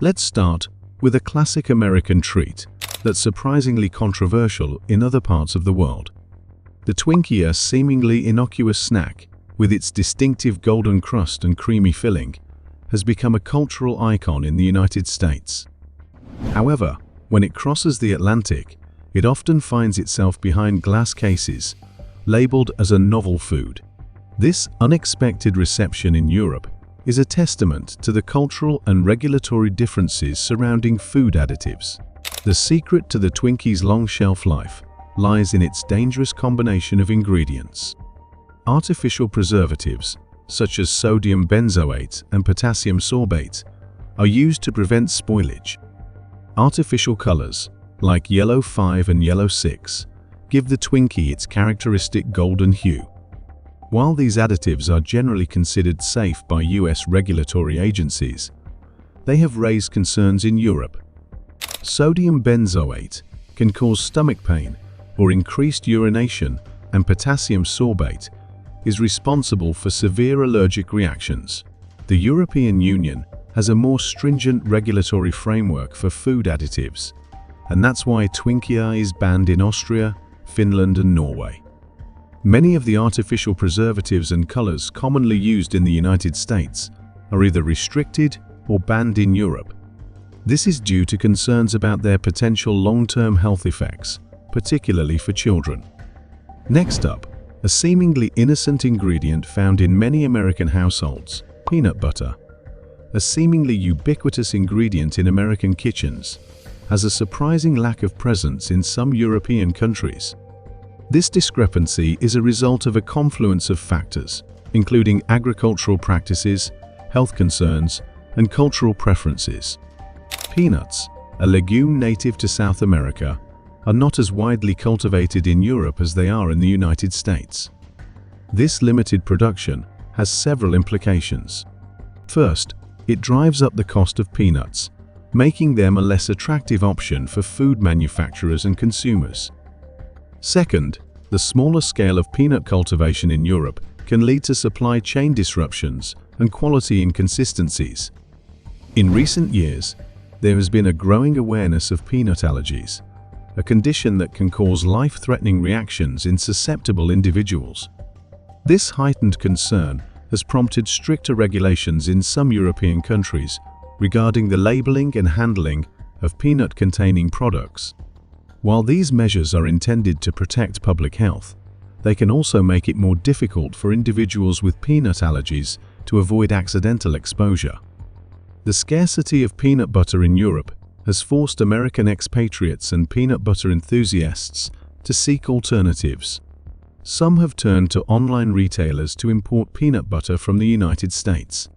Let's start with a classic American treat that's surprisingly controversial in other parts of the world. The Twinkie, a seemingly innocuous snack with its distinctive golden crust and creamy filling, has become a cultural icon in the United States. However, when it crosses the Atlantic, it often finds itself behind glass cases, labeled as a novel food. This unexpected reception in Europe is a testament to the cultural and regulatory differences surrounding food additives. The secret to the Twinkie's long shelf life lies in its dangerous combination of ingredients. Artificial preservatives, such as sodium benzoate and potassium sorbate, are used to prevent spoilage. Artificial colors, like yellow 5 and yellow 6, give the Twinkie its characteristic golden hue. While these additives are generally considered safe by US regulatory agencies, they have raised concerns in Europe. Sodium benzoate can cause stomach pain or increased urination, and potassium sorbate is responsible for severe allergic reactions. The European Union has a more stringent regulatory framework for food additives, and that's why Twinkie is banned in Austria, Finland, and Norway. Many of the artificial preservatives and colors commonly used in the United States are either restricted or banned in Europe. This is due to concerns about their potential long-term health effects, particularly for children. Next up, a seemingly innocent ingredient found in many American households, peanut butter. A seemingly ubiquitous ingredient in American kitchens has a surprising lack of presence in some European countries. This discrepancy is a result of a confluence of factors, including agricultural practices, health concerns, and cultural preferences. Peanuts, a legume native to South America, are not as widely cultivated in Europe as they are in the United States. This limited production has several implications. First, it drives up the cost of peanuts, making them a less attractive option for food manufacturers and consumers. Second, the smaller scale of peanut cultivation in Europe can lead to supply chain disruptions and quality inconsistencies. In recent years, there has been a growing awareness of peanut allergies, a condition that can cause life-threatening reactions in susceptible individuals. This heightened concern has prompted stricter regulations in some European countries regarding the labeling and handling of peanut-containing products. While these measures are intended to protect public health, they can also make it more difficult for individuals with peanut allergies to avoid accidental exposure. The scarcity of peanut butter in Europe has forced American expatriates and peanut butter enthusiasts to seek alternatives. Some have turned to online retailers to import peanut butter from the United States.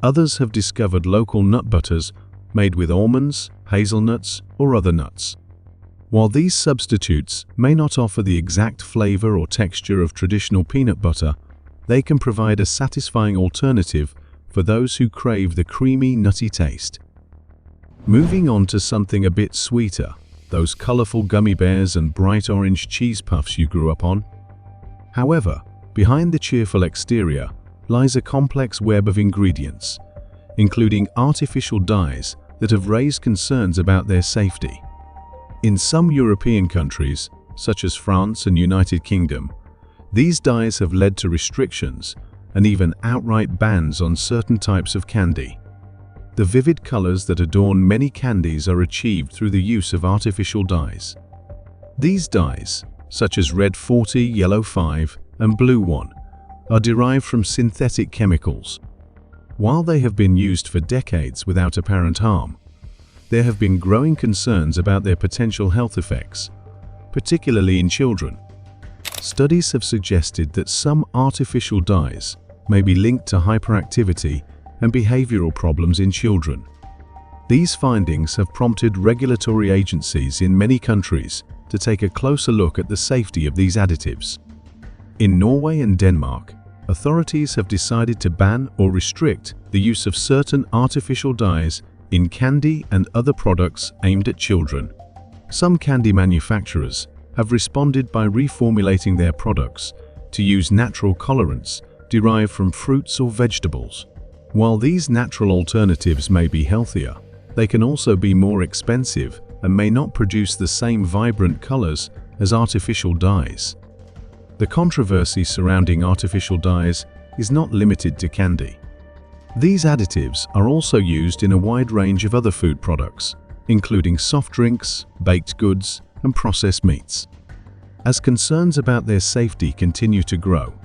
Others have discovered local nut butters made with almonds, hazelnuts, or other nuts. While these substitutes may not offer the exact flavor or texture of traditional peanut butter, they can provide a satisfying alternative for those who crave the creamy, nutty taste. Moving on to something a bit sweeter, those colorful gummy bears and bright orange cheese puffs you grew up on. However, behind the cheerful exterior lies a complex web of ingredients, including artificial dyes that have raised concerns about their safety. In some European countries, such as France and United Kingdom, these dyes have led to restrictions and even outright bans on certain types of candy. The vivid colors that adorn many candies are achieved through the use of artificial dyes. These dyes, such as red 40, yellow 5, and blue 1, are derived from synthetic chemicals. While they have been used for decades without apparent harm, there have been growing concerns about their potential health effects, particularly in children. Studies have suggested that some artificial dyes may be linked to hyperactivity and behavioral problems in children. These findings have prompted regulatory agencies in many countries to take a closer look at the safety of these additives. In Norway and Denmark, authorities have decided to ban or restrict the use of certain artificial dyes in candy and other products aimed at children. Some candy manufacturers have responded by reformulating their products to use natural colorants derived from fruits or vegetables. While these natural alternatives may be healthier, They can also be more expensive and may not produce the same vibrant colors as artificial dyes. The controversy surrounding artificial dyes is not limited to candy. These additives are also used in a wide range of other food products, including soft drinks, baked goods, and processed meats. As concerns about their safety continue to grow,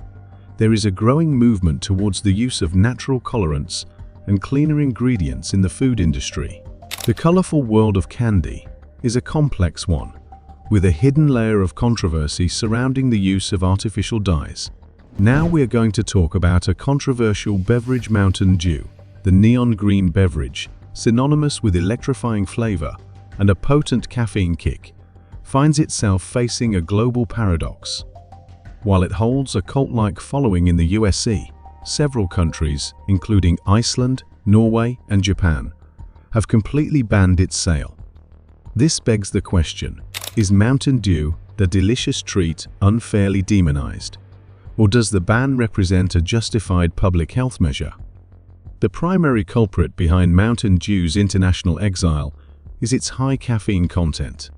there is a growing movement towards the use of natural colorants and cleaner ingredients in the food industry. The colorful world of candy is a complex one, with a hidden layer of controversy surrounding the use of artificial dyes. Now we are going to talk about a controversial beverage, Mountain Dew. The neon green beverage, synonymous with electrifying flavor and a potent caffeine kick, finds itself facing a global paradox. While it holds a cult-like following in the USA, several countries, including Iceland, Norway, and Japan, have completely banned its sale. This begs the question, is Mountain Dew, the delicious treat, unfairly demonized? Or does the ban represent a justified public health measure? The primary culprit behind Mountain Dew's international exile is its high caffeine content.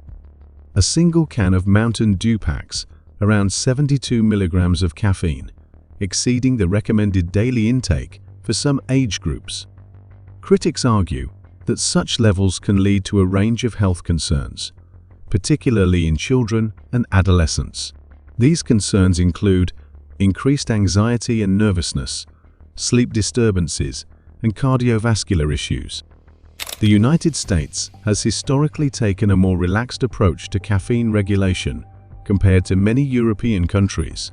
A single can of Mountain Dew packs around 72 milligrams of caffeine, exceeding the recommended daily intake for some age groups. Critics argue that such levels can lead to a range of health concerns, particularly in children and adolescents. These concerns include increased anxiety and nervousness, sleep disturbances, and cardiovascular issues. The United States has historically taken a more relaxed approach to caffeine regulation compared to many European countries.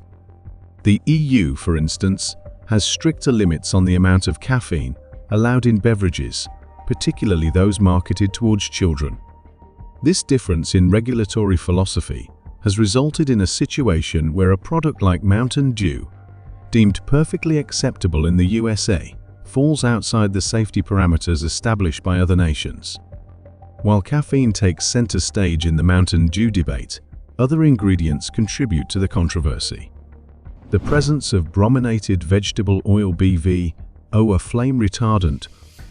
The EU, for instance, has stricter limits on the amount of caffeine allowed in beverages, particularly those marketed towards children. This difference in regulatory philosophy has resulted in a situation where a product like Mountain Dew, deemed perfectly acceptable in the USA, falls outside the safety parameters established by other nations. While caffeine takes center stage in the Mountain Dew debate, other ingredients contribute to the controversy. The presence of brominated vegetable oil BVO, a flame retardant,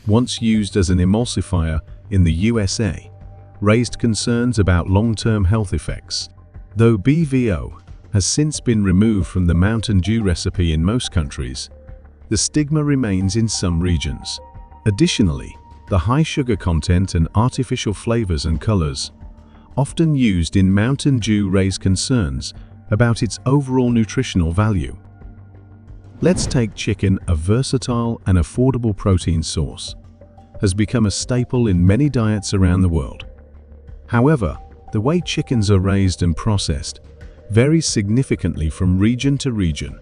once used as an emulsifier in the USA, raised concerns about long-term health effects. Though BVO has since been removed from the Mountain Dew recipe in most countries, the stigma remains in some regions. Additionally, the high sugar content and artificial flavors and colors often used in Mountain Dew raise concerns about its overall nutritional value. Let's take chicken, a versatile and affordable protein source, has become a staple in many diets around the world. However, the way chickens are raised and processed varies significantly from region to region.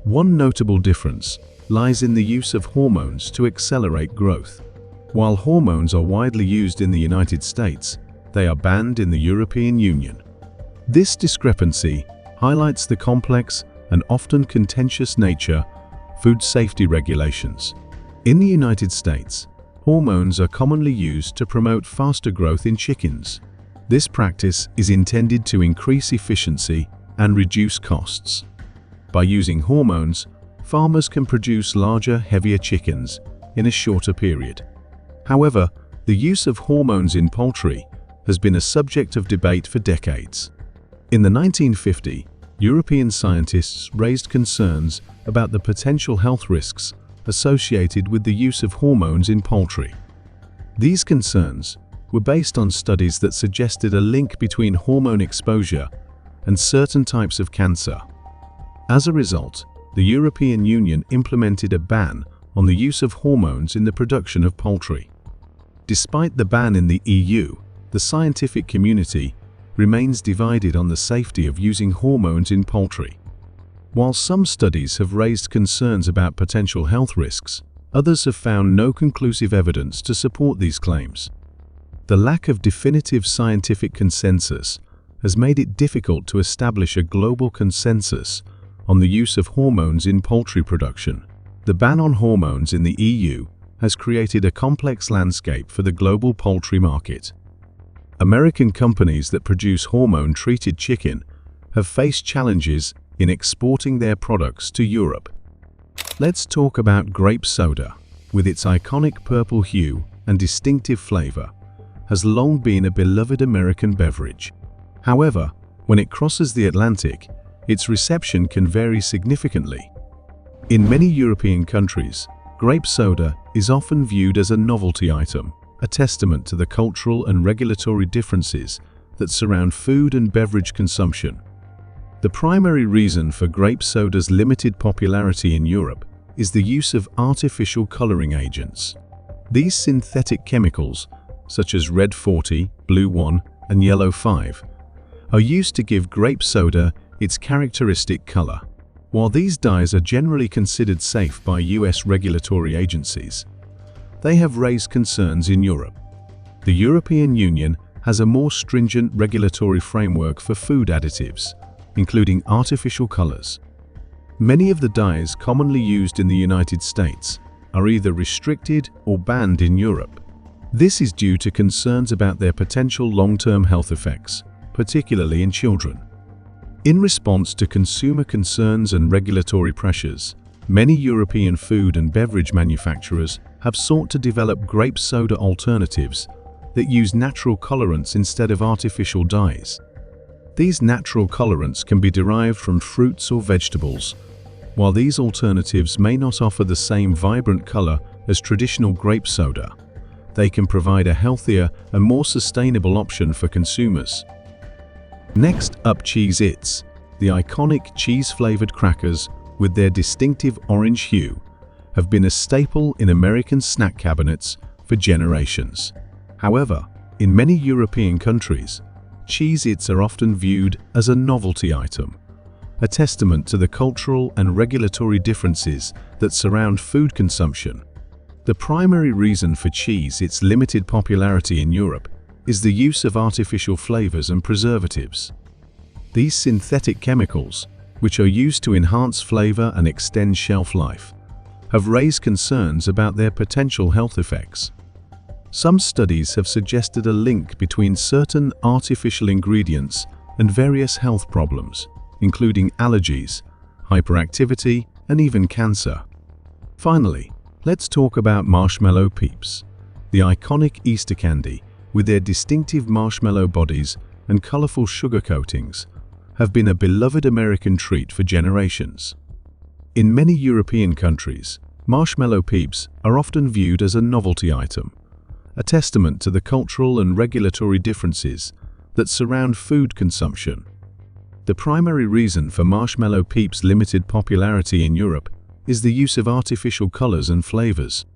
One notable difference lies in the use of hormones to accelerate growth. While hormones are widely used in the United States, they are banned in the European Union. This discrepancy highlights the complex and often contentious nature of food safety regulations. In the United States, hormones are commonly used to promote faster growth in chickens. This practice is intended to increase efficiency and reduce costs. By using hormones, farmers can produce larger, heavier chickens in a shorter period. However, the use of hormones in poultry has been a subject of debate for decades. In the 1950s, European scientists raised concerns about the potential health risks associated with the use of hormones in poultry. These concerns were based on studies that suggested a link between hormone exposure and certain types of cancer. As a result, the European Union implemented a ban on the use of hormones in the production of poultry. Despite the ban in the EU, the scientific community remains divided on the safety of using hormones in poultry. While some studies have raised concerns about potential health risks, others have found no conclusive evidence to support these claims. The lack of definitive scientific consensus has made it difficult to establish a global consensus on the use of hormones in poultry production. The ban on hormones in the EU has created a complex landscape for the global poultry market. American companies that produce hormone-treated chicken have faced challenges in exporting their products to Europe. Let's talk about grape soda. With its iconic purple hue and distinctive flavor, has long been a beloved American beverage. However, when it crosses the Atlantic, its reception can vary significantly. In many European countries, grape soda is often viewed as a novelty item, a testament to the cultural and regulatory differences that surround food and beverage consumption. The primary reason for grape soda's limited popularity in Europe is the use of artificial coloring agents. These synthetic chemicals, such as red 40, blue 1, and yellow 5, are used to give grape soda its characteristic color. While these dyes are generally considered safe by US regulatory agencies, they have raised concerns in Europe. The European Union has a more stringent regulatory framework for food additives, including artificial colors. Many of the dyes commonly used in the United States are either restricted or banned in Europe. This is due to concerns about their potential long-term health effects, particularly in children. In response to consumer concerns and regulatory pressures, many European food and beverage manufacturers have sought to develop grape soda alternatives that use natural colorants instead of artificial dyes. These natural colorants can be derived from fruits or vegetables. While these alternatives may not offer the same vibrant color as traditional grape soda, they can provide a healthier and more sustainable option for consumers. Next up, Cheez-Its, the iconic cheese-flavored crackers with their distinctive orange hue, have been a staple in American snack cabinets for generations. However, in many European countries, Cheez-Its are often viewed as a novelty item, a testament to the cultural and regulatory differences that surround food consumption. The primary reason for Cheez-Its' limited popularity in Europe is the use of artificial flavors and preservatives. These synthetic chemicals, which are used to enhance flavor and extend shelf life, have raised concerns about their potential health effects. Some studies have suggested a link between certain artificial ingredients and various health problems, including allergies, hyperactivity, and even cancer. Finally, let's talk about Marshmallow Peeps, the iconic Easter candy with their distinctive marshmallow bodies and colorful sugar coatings, have been a beloved American treat for generations. In many European countries, Marshmallow Peeps are often viewed as a novelty item, a testament to the cultural and regulatory differences that surround food consumption. The primary reason for Marshmallow Peeps' limited popularity in Europe is the use of artificial colors and flavors.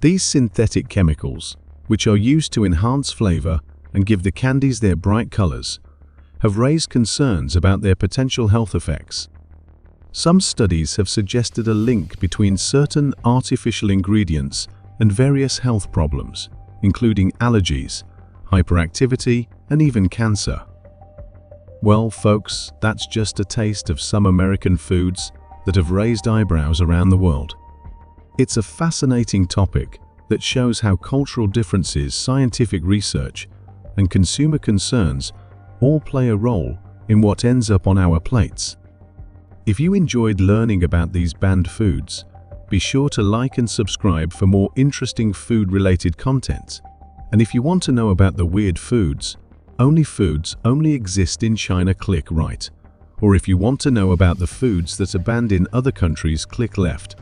These synthetic chemicals, which are used to enhance flavor and give the candies their bright colors, have raised concerns about their potential health effects. Some studies have suggested a link between certain artificial ingredients and various health problems, including allergies, hyperactivity, and even cancer. Well, folks, that's just a taste of some American foods that have raised eyebrows around the world. It's a fascinating topic that shows how cultural differences, scientific research, and consumer concerns all play a role in what ends up on our plates. If you enjoyed learning about these banned foods, be sure to like and subscribe for more interesting food-related content. And if you want to know about the weird foods only exist in China, click right. Or if you want to know about the foods that are banned in other countries, click left.